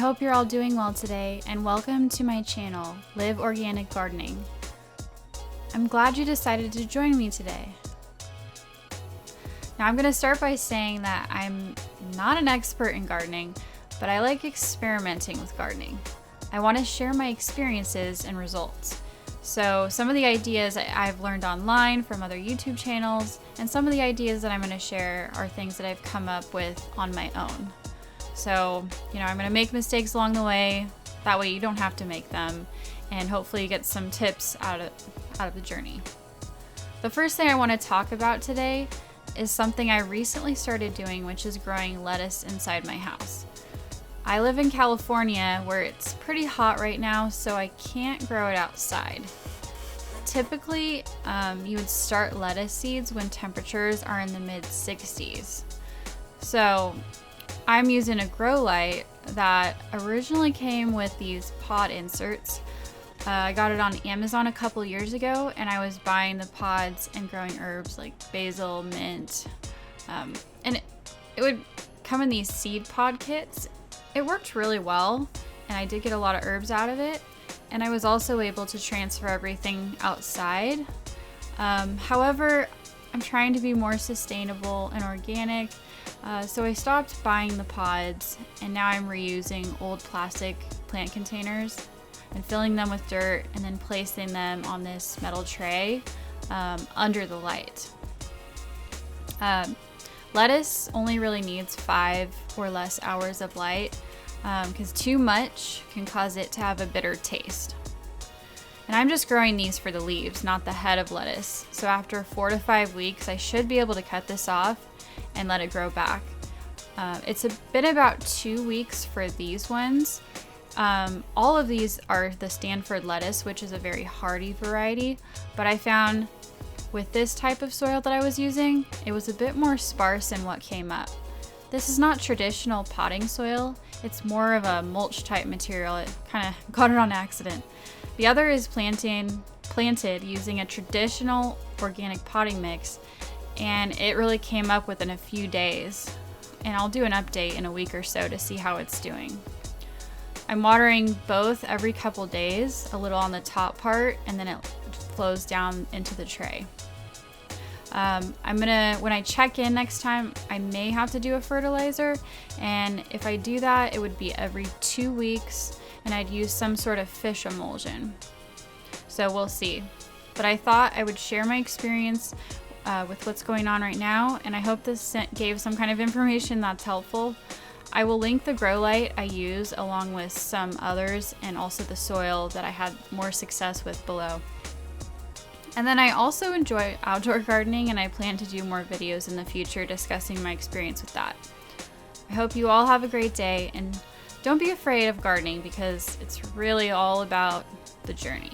hope you're all doing well today, and welcome to my channel, Live Organic Gardening. I'm glad you decided to join me today. Now I'm going to start by saying that I'm not an expert in gardening, but I like experimenting with gardening. I want to share my experiences and results. So some of the ideas I've learned online from other YouTube channels, and some of the ideas that I'm going to share are things that I've come up with on my own. So, I'm going to make mistakes along the way. That way you don't have to make them, and hopefully you get some tips out of the journey. The first thing I want to talk about today is something I recently started doing, which is growing lettuce inside my house. I live in California where it's pretty hot right now, so I can't grow it outside. Typically, you would start lettuce seeds when temperatures are in the mid-60s. So I'm using a grow light that originally came with these pot inserts. I got it on Amazon a couple years ago, and I was buying the pods and growing herbs like basil, mint, and it would come in these seed pod kits. It worked really well, and I did get a lot of herbs out of it, and I was also able to transfer everything outside. However, I'm trying to be more sustainable and organic, so I stopped buying the pods, and now I'm reusing old plastic plant containers and filling them with dirt and then placing them on this metal tray under the light. Lettuce only really needs 5 or less hours of light because too much can cause it to have a bitter taste. And I'm just growing these for the leaves, not the head of lettuce. So after 4 to 5 weeks, I should be able to cut this off and let it grow back. It's been about 2 weeks for these ones. All of these are the Stanford lettuce, which is a very hardy variety, but I found with this type of soil that I was using, it was a bit more sparse in what came up. This is not traditional potting soil, it's more of a mulch type material. It kind of got it on accident. The other is planted using a traditional organic potting mix, and it really came up within a few days. And I'll do an update in a week or so to see how it's doing. I'm watering both every couple days, a little on the top part, and then it flows down into the tray. When I check in next time, I may have to do a fertilizer, and if I do that, it would be every 2 weeks, and I'd use some sort of fish emulsion. So we'll see. But I thought I would share my experience with what's going on right now, and I hope this gave some kind of information that's helpful. I will link the grow light I use along with some others, and also the soil that I had more success with below. And then I also enjoy outdoor gardening, and I plan to do more videos in the future discussing my experience with that. I hope you all have a great day, and don't be afraid of gardening because it's really all about the journey.